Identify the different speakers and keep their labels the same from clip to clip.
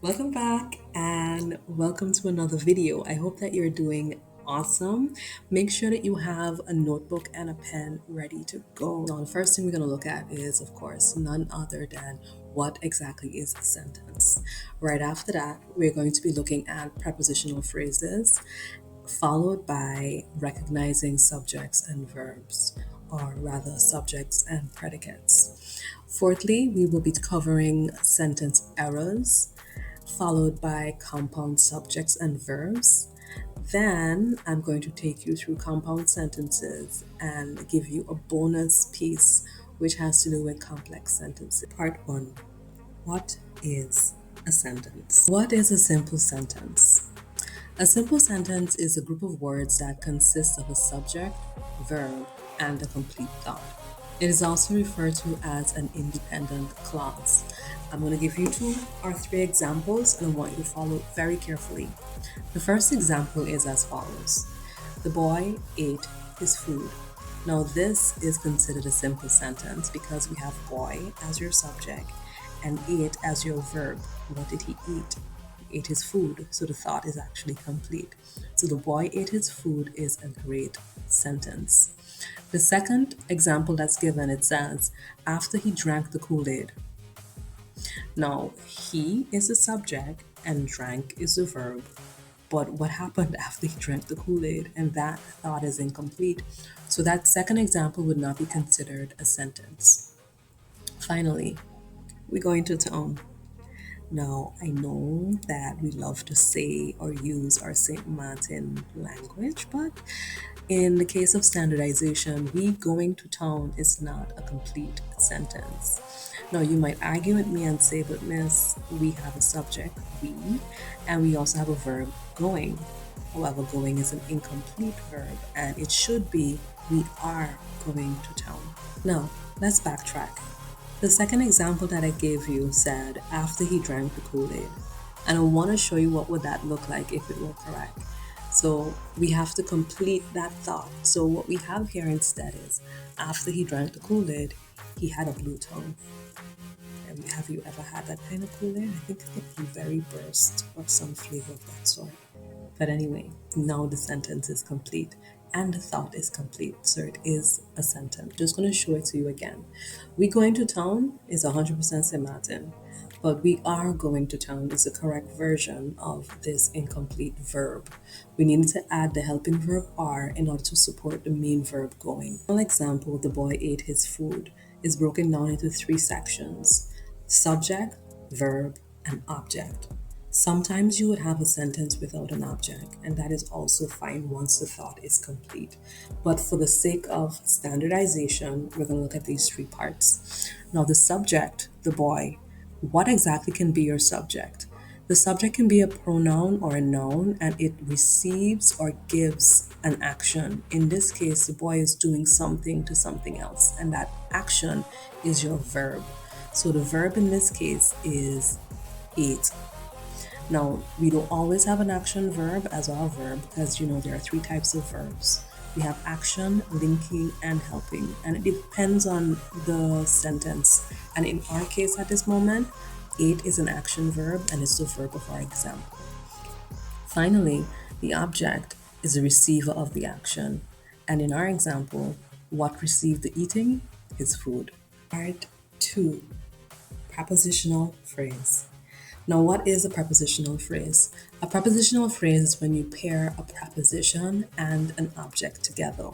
Speaker 1: Welcome back and welcome to another video. I hope that you're doing awesome. Make sure that you have a notebook and a pen ready to go. Now, the first thing we're going to look at is, of course, none other than what exactly is a sentence. Right after that, we're going to be looking at prepositional phrases, followed by recognizing subjects and verbs, or rather, subjects and predicates. Fourthly, we will be covering sentence errors, followed by compound subjects and verbs. Then I'm going to take you through compound sentences and give you a bonus piece which has to do with complex sentences. Part 1. What is a sentence? What is a simple sentence? A simple sentence is a group of words that consists of a subject, verb, and a complete thought. It is also referred to as an independent clause. I'm going to give you 2 or 3 examples and I want you to follow very carefully. The first example is as follows. The boy ate his food. Now this is considered a simple sentence because we have boy as your subject and ate as your verb. What did he eat? He ate his food, so the thought is actually complete. So the boy ate his food is a great sentence. The second example that's given, it says, after he drank the Kool-Aid. Now, he is the subject and drank is the verb. But what happened after he drank the Kool-Aid? And that thought is incomplete. So that second example would not be considered a sentence. Finally, we go into town. Now, I know that we love to say or use our St. Martin language, but in the case of standardization, we going to town is not a complete sentence. Now, you might argue with me and say, but miss, we have a subject, we, and we also have a verb, going. However, going is an incomplete verb, and it should be, we are going to town. Now, let's backtrack. The second example that I gave you said, after he drank the Kool-Aid. And I want to show you what would that look like if it were correct. So we have to complete that thought. So what we have here instead is, after he drank the Kool-Aid, he had a blue tongue. And have you ever had that kind of Kool-Aid? I think it could be very burst or some flavor of that sort. But anyway, now the sentence is complete and the thought is complete. So it is a sentence. Just going to show it to you again. We going to town is 100% St. Martin, but we are going to town is the correct version of this incomplete verb. We needed to add the helping verb are in order to support the main verb going. For example, the boy ate his food is broken down into 3 sections: subject, verb, and object. Sometimes you would have a sentence without an object, and that is also fine once the thought is complete. But for the sake of standardization, we're going to look at these 3 parts. Now, the subject, the boy, what exactly can be your subject? The subject can be a pronoun or a noun, and it receives or gives an action. In this case, the boy is doing something to something else, and that action is your verb. So the verb in this case is ate. Now, we don't always have an action verb as our verb because there are 3 types of verbs. We have action, linking, and helping, and it depends on the sentence. And in our case at this moment, ate is an action verb and it's the verb of our example. Finally, the object is the receiver of the action. And in our example, what received the eating is food. Part 2, prepositional phrase. Now, what is a prepositional phrase? A prepositional phrase is when you pair a preposition and an object together.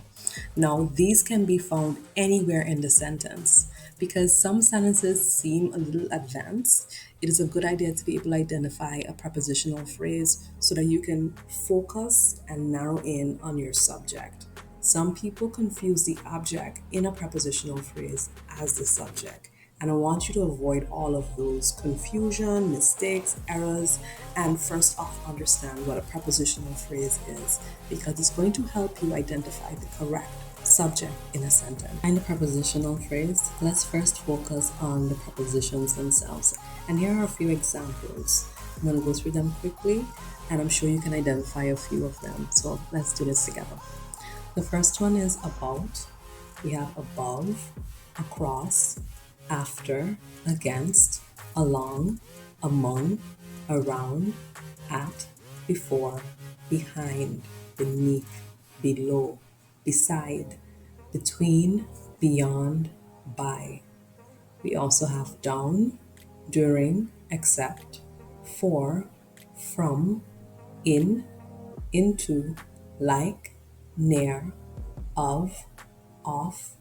Speaker 1: Now, these can be found anywhere in the sentence. Because some sentences seem a little advanced, it is a good idea to be able to identify a prepositional phrase so that you can focus and narrow in on your subject. Some people confuse the object in a prepositional phrase as the subject. And I want you to avoid all of those confusion, mistakes, errors, and first off understand what a prepositional phrase is because it's going to help you identify the correct subject in a sentence. In the prepositional phrase, let's first focus on the prepositions themselves. And here are a few examples. I'm going to go through them quickly and I'm sure you can identify a few of them. So let's do this together. The first one is about. We have above, across, after, against, along, among, around, at, before, behind, beneath, below, beside, between, beyond, by. We also have down, during, except, for, from, in, into, like, near, of, off,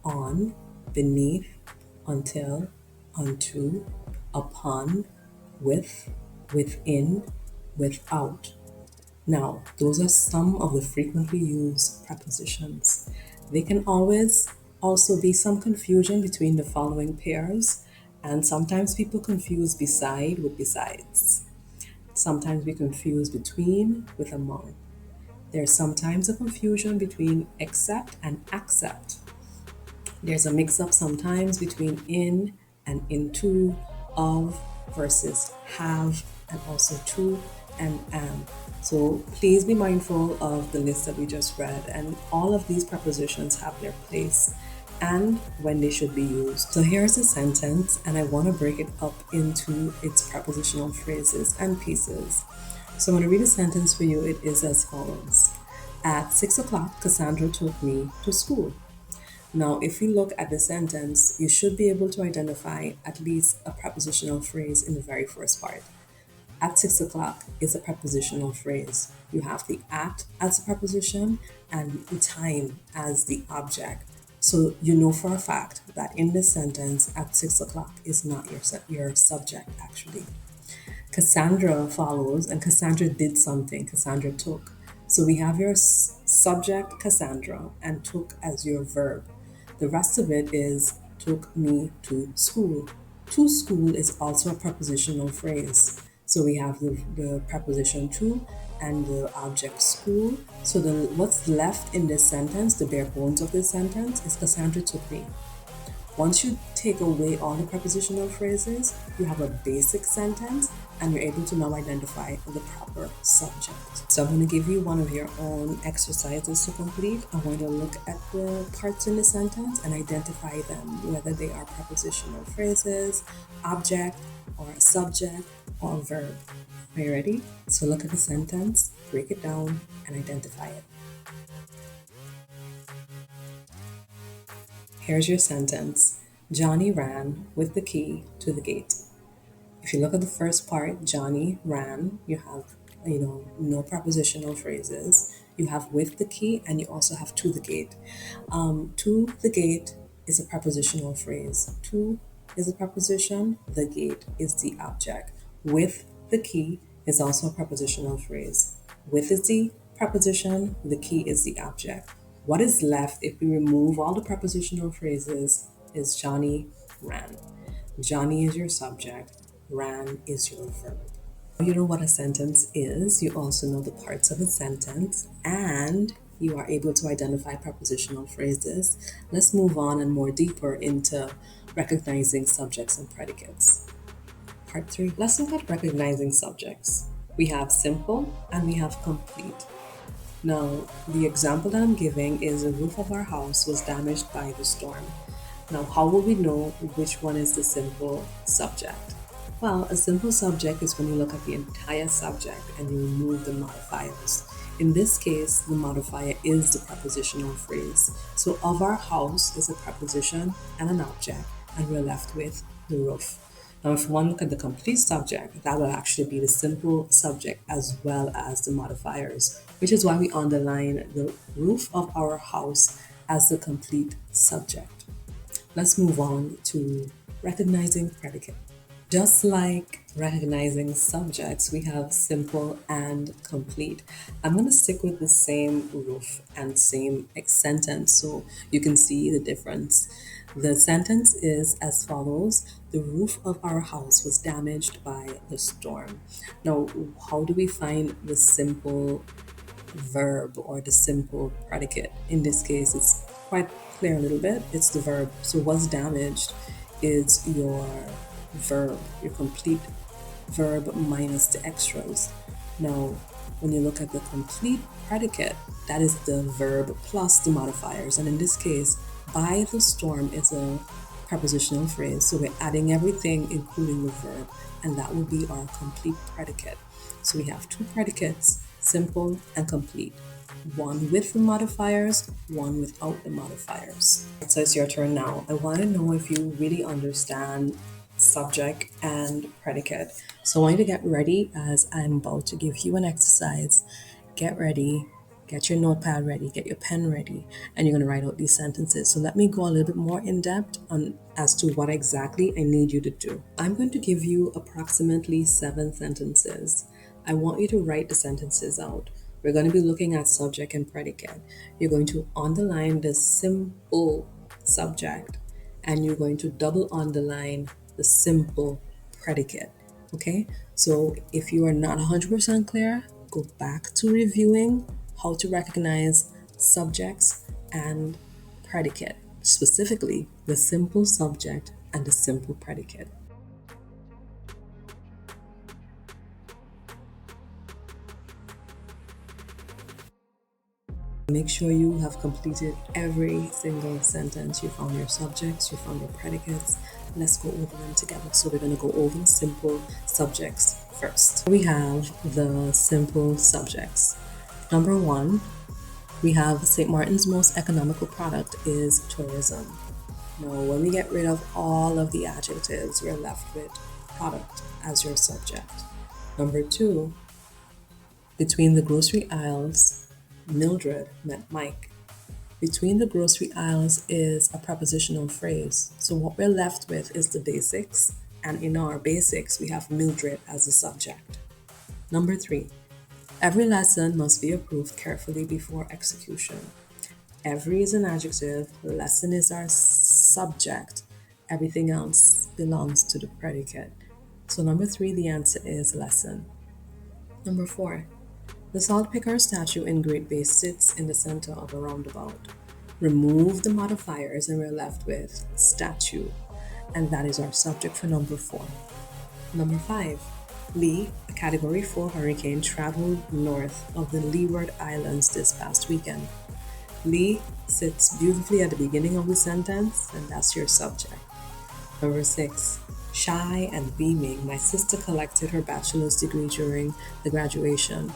Speaker 1: on, beneath, until, unto, upon, with, within, without. Now, those are some of the frequently used prepositions. There can always also be some confusion between the following pairs, and sometimes people confuse beside with besides. Sometimes we confuse between with among. There's sometimes a confusion between except and accept. There's a mix-up sometimes between in and into, of versus have, and also to and am. So please be mindful of the list that we just read, and all of these prepositions have their place and when they should be used. So here's a sentence, and I want to break it up into its prepositional phrases and pieces. So I'm going to read a sentence for you. It is as follows. At 6 o'clock, Cassandra took me to school. Now, if we look at the sentence, you should be able to identify at least a prepositional phrase in the very first part. At 6 o'clock is a prepositional phrase. You have the at as a preposition and the time as the object. So you know for a fact that in this sentence, at 6 o'clock is not your subject actually. Cassandra follows, and Cassandra did something. Cassandra took. So we have your subject, Cassandra, and took as your verb. The rest of it is took me to school. To school is also a prepositional phrase. So we have the preposition to and the object school. So what's left in this sentence, the bare bones of this sentence, is Cassandra took me. Once you take away all the prepositional phrases, you have a basic sentence and you're able to now identify the proper subject. So I'm going to give you one of your own exercises to complete. I want to look at the parts in the sentence and identify them, whether they are prepositional phrases, object, or a subject, or a verb. Are you ready? So look at the sentence, break it down, and identify it. Here's your sentence. Johnny ran with the key to the gate. If you look at the first part, Johnny ran, you have, no prepositional phrases. You have with the key and you also have to the gate. To the gate is a prepositional phrase. To is a preposition, the gate is the object. With the key is also a prepositional phrase. With is the preposition, the key is the object. What is left if we remove all the prepositional phrases is Johnny ran. Johnny is your subject, ran is your verb. You know what a sentence is, you also know the parts of a sentence, and you are able to identify prepositional phrases. Let's move on and more deeper into recognizing subjects and predicates. Part 3, let's look at recognizing subjects. We have simple and we have complete. Now, the example that I'm giving is the roof of our house was damaged by the storm. Now, how will we know which one is the simple subject? Well, a simple subject is when you look at the entire subject and you remove the modifiers. In this case, the modifier is the prepositional phrase. So, of our house is a preposition and an object, and we're left with the roof. Now, if one look at the complete subject, that will actually be the simple subject as well as the modifiers, which is why we underline the roof of our house as the complete subject. Let's move on to recognizing predicate. Just like recognizing subjects, we have simple and complete. I'm going to stick with the same roof and same sentence so you can see the difference. The sentence is as follows. The roof of our house was damaged by the storm. Now, how do we find the simple verb or the simple predicate? In this case, it's quite clear a little bit. It's the verb. So what's damaged is your verb, your complete verb minus the extras. Now, when you look at the complete predicate, that is the verb plus the modifiers. And in this case, by the storm is a prepositional phrase. So we're adding everything, including the verb, and that will be our complete predicate. So we have two predicates, simple and complete. One with the modifiers, one without the modifiers. So it's your turn now. I want to know if you really understand subject and predicate. So I want you to get ready as I'm about to give you an exercise. Get ready, get your notepad ready, get your pen ready, and you're going to write out these sentences. So let me go a little bit more in depth on as to what exactly I need you to do. I'm going to give you approximately 7 sentences. I want you to write the sentences out. We're going to be looking at subject and predicate. You're going to underline the simple subject and you're going to double underline the simple predicate. Okay, so if you are not 100% clear, go back to reviewing how to recognize subjects and predicate, specifically the simple subject and the simple predicate. Make sure you have completed every single sentence. You found your subjects, you found your predicates. Let's go over them together. So we're going to go over simple subjects first. We have the simple subjects. Number 1, we have St. Martin's most economical product is tourism. Now, when we get rid of all of the adjectives, we're left with product as your subject. Number 2, between the grocery aisles, Mildred met Mike. Between the grocery aisles is a prepositional phrase. So what we're left with is the basics, and in our basics, we have Mildred as the subject. Number 3, every lesson must be approved carefully before execution. Every is an adjective, lesson is our subject, everything else belongs to the predicate. So number 3, the answer is lesson. Number 4, the salt picker statue in Great Bay sits in the center of a roundabout. Remove the modifiers and we're left with statue, and that is our subject for number 4. Number 5, Lee, a Category 4 hurricane, traveled north of the Leeward Islands this past weekend. Lee sits beautifully at the beginning of the sentence, and that's your subject. Number 6, shy and beaming, my sister collected her bachelor's degree during the graduation.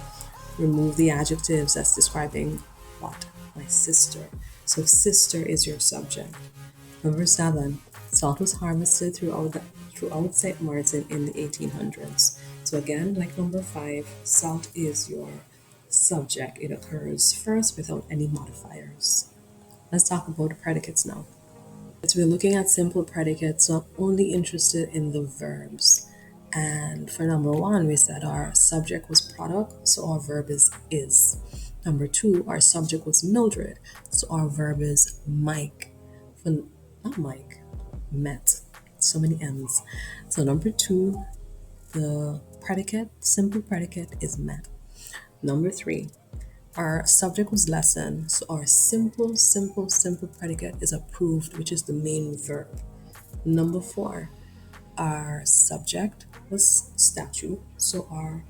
Speaker 1: Remove the adjectives that's describing what? My sister. So sister is your subject. Number 7, salt was harvested throughout St. Martin in the 1800s. So again, like number 5, salt is your subject. It occurs first without any modifiers. Let's talk about the predicates now. So we're looking at simple predicates, so I'm only interested in the verbs. And for number 1, we said our subject was product, so our verb is. Number 2, our subject was Mildred, so our verb is Mike. Not Mike, met. So many M's. So number 2, the predicate, simple predicate is met. Number 3, our subject was lesson, so our simple predicate is approved, which is the main verb. Number 4, our subject was statue, so our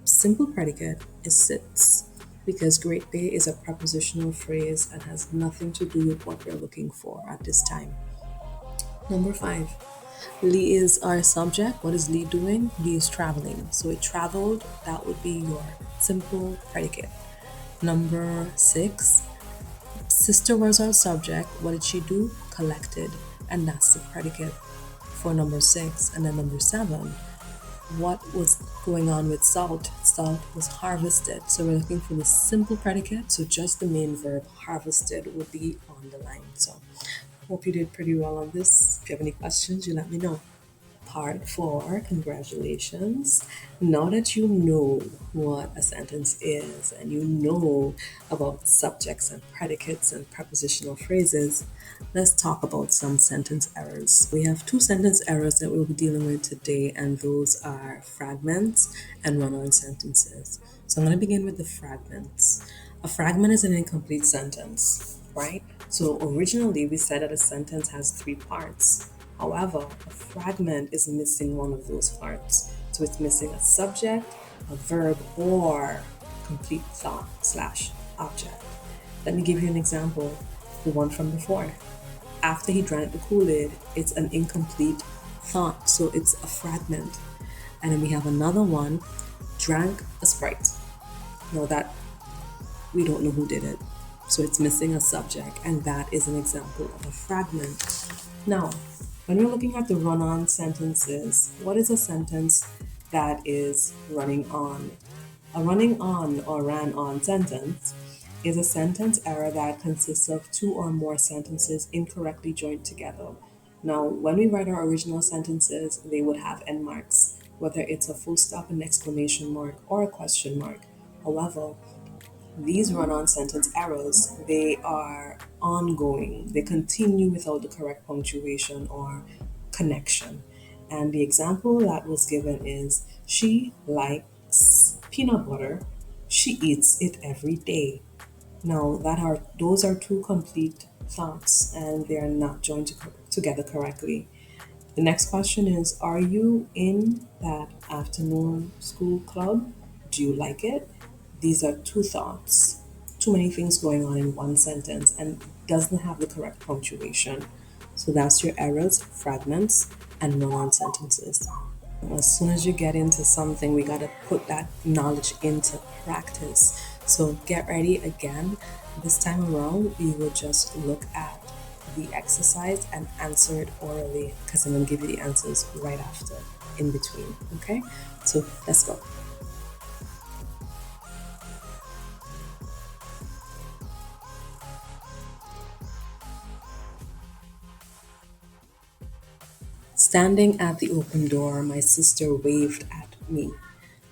Speaker 1: simple predicate is sits, because Great Bay is a prepositional phrase and has nothing to do with what we're looking for at this time. Number 5, Lee is our subject. What is Lee doing? Lee is traveling, so it traveled. That would be your simple predicate. Number 6, sister was our subject. What did she do? Collected, and that's the predicate for number 6. And then number 7, what was going on with salt? Salt was harvested, so we're looking for the simple predicate, so just the main verb harvested would be on the line. So hope you did pretty well on this. If you have any questions, you let me know. Part 4, congratulations. Now that you know what a sentence is and you know about subjects and predicates and prepositional phrases, let's talk about some sentence errors. We have 2 sentence errors that we'll be dealing with today, and those are fragments and run-on sentences. So I'm going to begin with the fragments. A fragment is an incomplete sentence, right? So originally we said that a sentence has 3 parts. However, a fragment is missing one of those parts. So it's missing a subject, a verb, or complete thought / object. Let me give you an example, the one from before. after he drank the Kool-Aid, it's an incomplete thought, so it's a fragment. And then we have another one, drank a Sprite. Now that we don't know who did it, so it's missing a subject, and that is an example of a fragment. Now, when we're looking at the run-on sentences, what is a sentence that is running on? A running on or ran on sentence is a sentence error that consists of two or more sentences incorrectly joined together. Now, when we write our original sentences, they would have end marks, whether it's a full stop, an exclamation mark, or a question mark. However, these run-on sentence errors, they are ongoing. They continue without the correct punctuation or connection. And the example that was given is, she likes peanut butter. She eats it every day. Now, those are two complete thoughts, and they are not joined together correctly. The next question is, are you in that afternoon school club? Do you like it? These are two thoughts, too many things going on in one sentence, and doesn't have the correct punctuation. So that's your errors, fragments, and run-on sentences. As soon as you get into something, we got to put that knowledge into practice. So get ready again. This time around, we will just look at the exercise and answer it orally, because I'm going to give you the answers right after, in between. Okay? So let's go. Standing at the open door, my sister waved at me.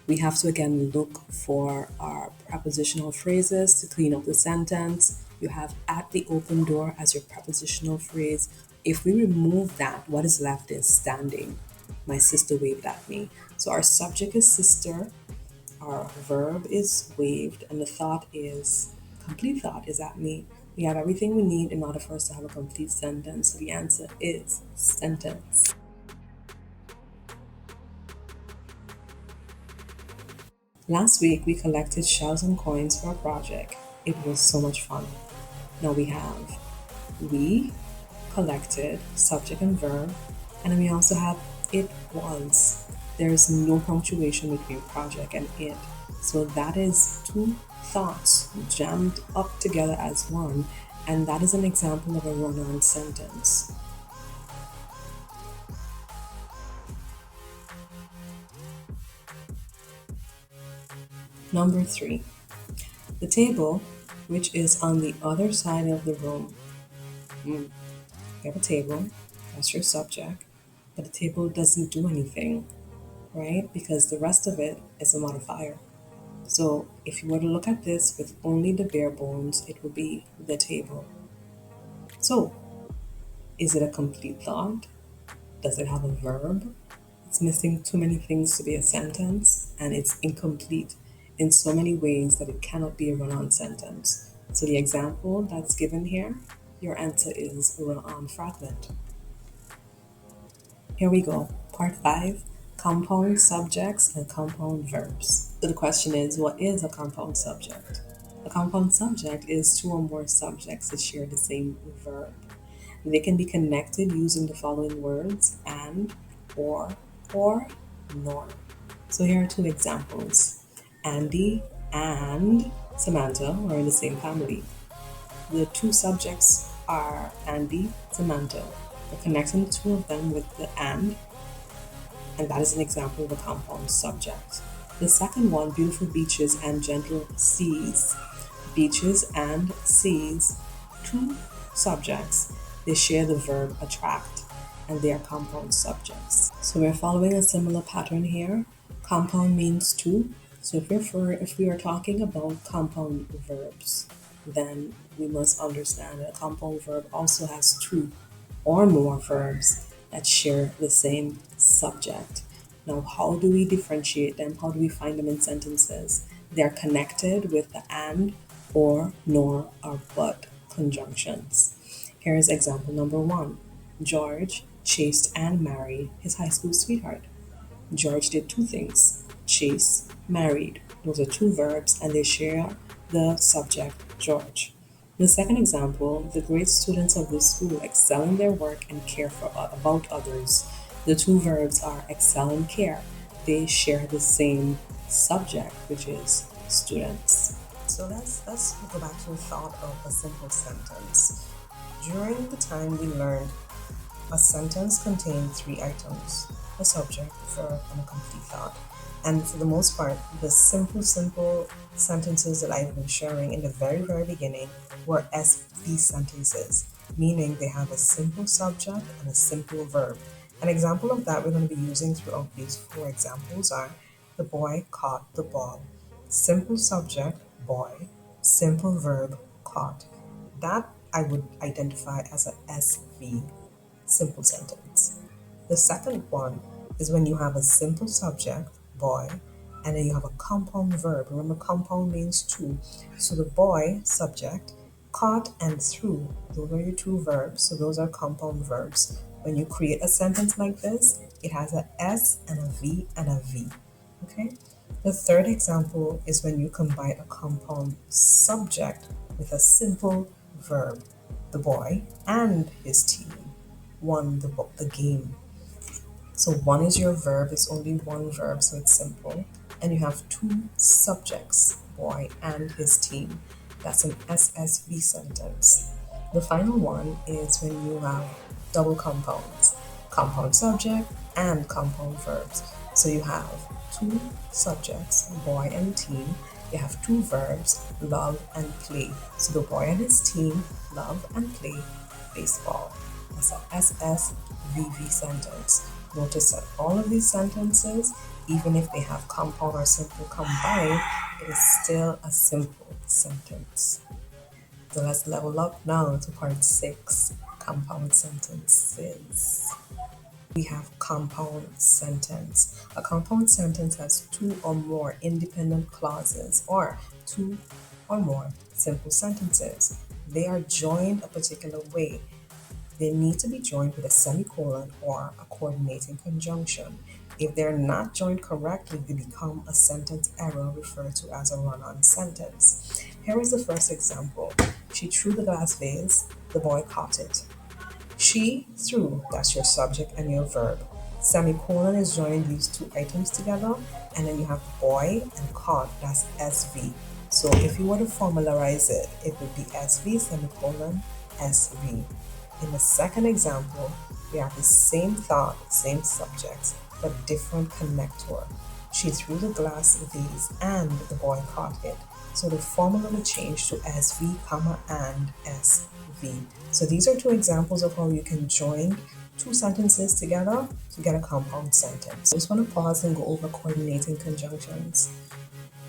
Speaker 1: We have to again look for our prepositional phrases to clean up the sentence. You have at the open door as your prepositional phrase. If we remove that, what is left is standing. My sister waved at me. So our subject is sister, our verb is waved, and the thought is, complete thought is at me. We have everything we need in order for us to have a complete sentence. So the answer is sentence. Last week, we collected shells and coins for a project. It was so much fun. Now we collected subject and verb, and then we also have it was. There is no punctuation between project and it. So that is two thoughts jammed up together as one, and that is an example of a run-on sentence. Number 3, the table, which is on the other side of the room. You have a table, that's your subject, but the table doesn't do anything, right? Because the rest of it is a modifier. So if you were to look at this with only the bare bones, it would be the table. So, is it a complete thought? Does it have a verb? It's missing too many things to be a sentence, and it's incomplete in so many ways that it cannot be a run-on sentence. So the example that's given here, your answer is a run-on fragment. Here we go. Part 5, compound subjects and compound verbs. So the question is, what is a compound subject? A compound subject is two or more subjects that share the same verb. They can be connected using the following words: and, or nor. So here are two examples. Andy and Samantha are in the same family. The two subjects are Andy, Samantha. We're connecting the two of them with the and that is an example of a compound subject. The second one, beautiful beaches and gentle seas. Beaches and seas, two subjects. They share the verb attract, and they are compound subjects. So we're following a similar pattern here. Compound means two. So if we are talking about compound verbs, then we must understand that a compound verb also has two or more verbs that share the same subject. Now, how do we differentiate them? How do we find them in sentences? They're connected with the and, or, nor, or but conjunctions. Here is example number 1. George chased and married his high school sweetheart. George did two things: chase, married. Those are two verbs, and they share the subject, George. The second example, the great students of this school excel in their work and care about others. The two verbs are excel and care. They share the same subject, which is students. So let's go back to the thought of a simple sentence. During the time we learned, a sentence contains three items: a subject, verb, and a complete thought. And for the most part, the simple sentences that I've been sharing in the very beginning were SV sentences, meaning they have a simple subject and a simple verb. An example of that we're going to be using throughout these four examples are: the boy caught the ball. Simple subject, boy. Simple verb, caught. That I would identify as a SV, simple sentence. The second one is when you have a simple subject, boy, and then you have a compound verb. Remember, compound means two. So the boy, subject, caught and threw, those are your two verbs. So those are compound verbs. When you create a sentence like this, it has a S and a V and a V. Okay? The third example is when you combine a compound subject with a simple verb. The boy and his team won the game. So one is your verb, it's only one verb, so it's simple. And you have two subjects, boy and his team. That's an SSV sentence. The final one is when you have double compounds, compound subject and compound verbs. So you have two subjects, boy and team. You have two verbs, love and play. So the boy and his team love and play baseball. That's an SSVV sentence. Notice that all of these sentences, even if they have compound or simple combined, it is still a simple sentence. So let's level up now to part 6, compound sentences. We have compound sentence. A compound sentence has two or more independent clauses or two or more simple sentences. They are joined a particular way. They need to be joined with a semicolon or a coordinating conjunction. If they're not joined correctly, they become a sentence error referred to as a run-on sentence. Here is the first example. She threw the glass vase, the boy caught it. She threw, that's your subject and your verb. Semicolon is joining these two items together, and then you have boy and caught, that's SV. So if you were to formalize it, it would be SV semicolon SV. In the second example, we have the same thought, same subjects, but different connector. She threw the glass vase and the boy caught it. So the formula will change to SV, comma, and SV. So these are two examples of how you can join two sentences together to get a compound sentence. I just want to pause and go over coordinating conjunctions.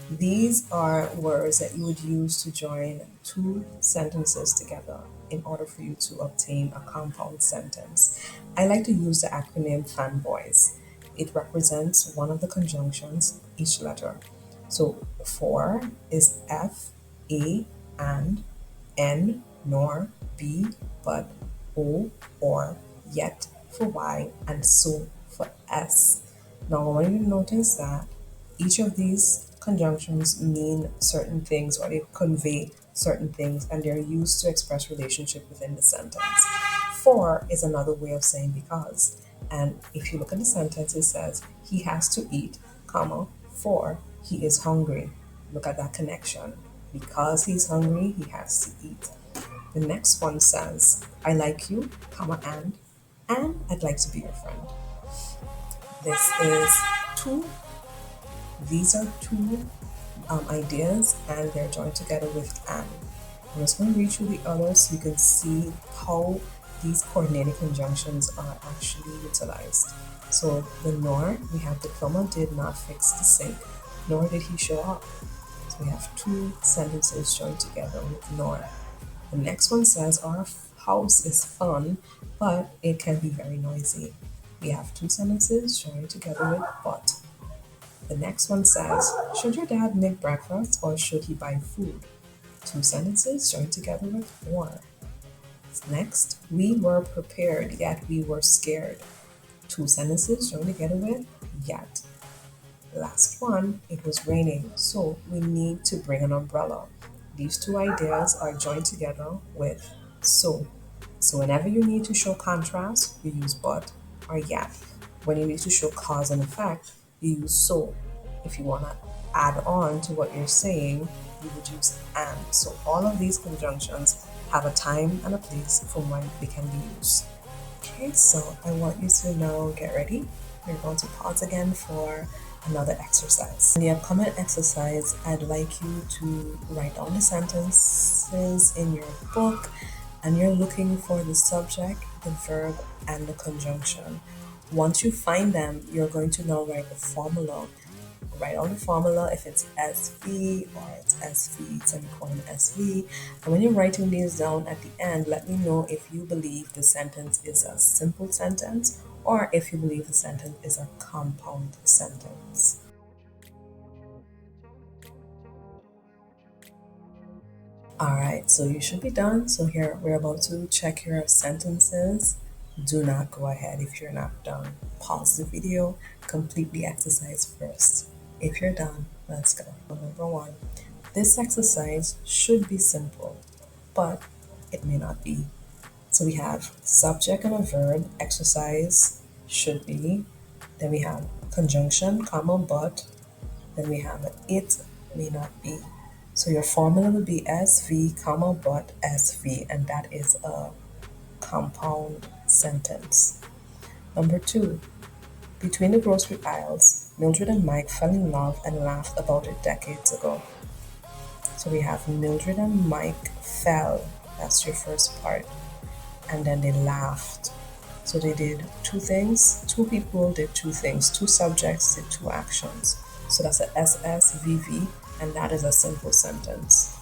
Speaker 1: These are words that you would use to join two sentences together in order for you to obtain a compound sentence. I like to use the acronym FANBOYS. It represents one of the conjunctions, each letter. So for is F, A, and, N, nor, B, but, O, or, yet for Y, and so for S. Now I want you to notice that each of these conjunctions mean certain things or they convey certain things and they're used to express relationship within the sentence. For is another way of saying because. And if you look at the sentence, it says he has to eat, comma, for he is hungry. Look at that connection. Because he's hungry, he has to eat. The next one says, I like you, comma, and I'd like to be your friend. This is two. These are two ideas and they're joined together with and. I'm just going to read through the others so you can see how these coordinating conjunctions are actually utilized. So the nor, we have the plumber did not fix the sink, nor did he show up. So we have two sentences joined together with nor. The next one says our house is fun, but it can be very noisy. We have two sentences joined together with but. The next one says, should your dad make breakfast or should he buy food? Two sentences joined together with or. Next, we were prepared, yet we were scared. Two sentences joined together with yet. Last one, it was raining, so we need to bring an umbrella. These two ideas are joined together with so. So whenever you need to show contrast, you use but or yet. When you need to show cause and effect, you use so. If you want to add on to what you're saying, you would use and. So all of these conjunctions have a time and a place for when they can be used. Okay, so I want you to now get ready. We're going to pause again for another exercise. In the upcoming exercise, I'd like you to write down the sentences in your book, and you're looking for the subject, the verb, and the conjunction. Once you find them, you're going to now write the formula. Write down the formula if it's SV or it's SV, semicolon SV. And when you're writing these down at the end, let me know if you believe the sentence is a simple sentence or if you believe the sentence is a compound sentence. Alright, so you should be done. So here we're about to check your sentences. Do not go ahead if you're not done. Pause the video, complete the exercise first. If you're done, let's go. Number 1. This exercise should be simple, but it may not be. So we have subject and a verb, exercise should be. Then we have conjunction, comma, but. Then we have it may not be. So your formula would be SV, comma, but SV, and that is a compound sentence. Number 2. Between the grocery aisles, Mildred and Mike fell in love and laughed about it decades ago. So we have Mildred and Mike fell, that's your first part, and then they laughed. So they did two things, two people did two things, two subjects did two actions. So that's a SSVV, and that is a simple sentence.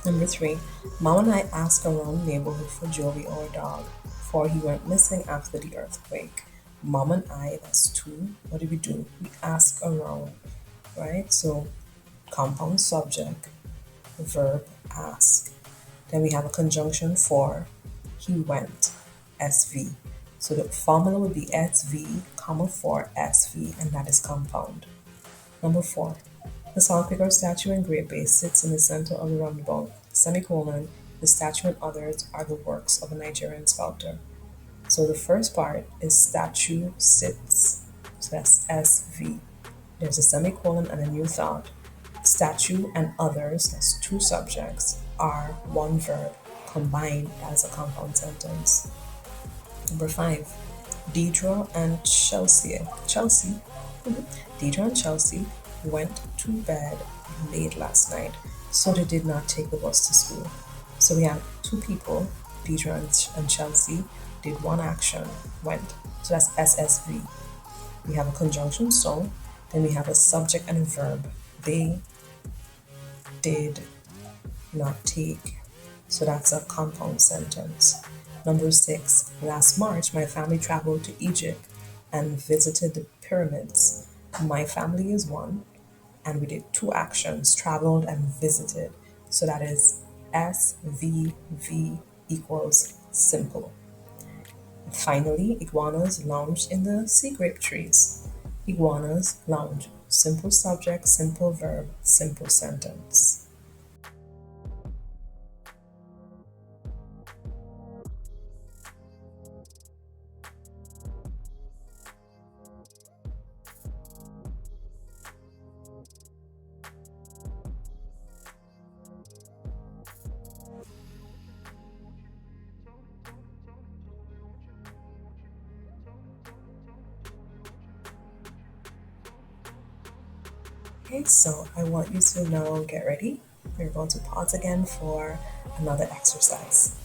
Speaker 1: Number 3, Mom and I asked around the neighborhood for Joey or a dog, for he went missing after the earthquake. Mom and I, that's two. What do? We ask around, right? So compound subject, verb ask. Then we have a conjunction for he went, SV. So the formula would be SV, comma, for SV, and that is compound. Number 4, the saltpeter statue in Great Bay sits in the center of the roundabout, semicolon, the statue and others are the works of a Nigerian sculptor. So the first part is statue sits. So that's SV. There's a semicolon and a new thought. Statue and others, that's two subjects, are one verb. Combined, that is a compound sentence. Number 5, Deidre and Chelsea. Deidre and Chelsea went to bed late last night, so they did not take the bus to school. So we have two people, Deidre and Chelsea, did one action, went. So that's SSV. We have a conjunction so, then we have a subject and a verb. They did not take. So that's a compound sentence. Number 6, last March, my family traveled to Egypt and visited the pyramids. My family is one, and we did two actions, traveled and visited. So that is SVV equals simple. Finally, iguanas lounged in the sea grape trees. Iguanas lounge. Simple subject, simple verb, simple sentence. Okay, so I want you to now get ready. We're going to pause again for another exercise.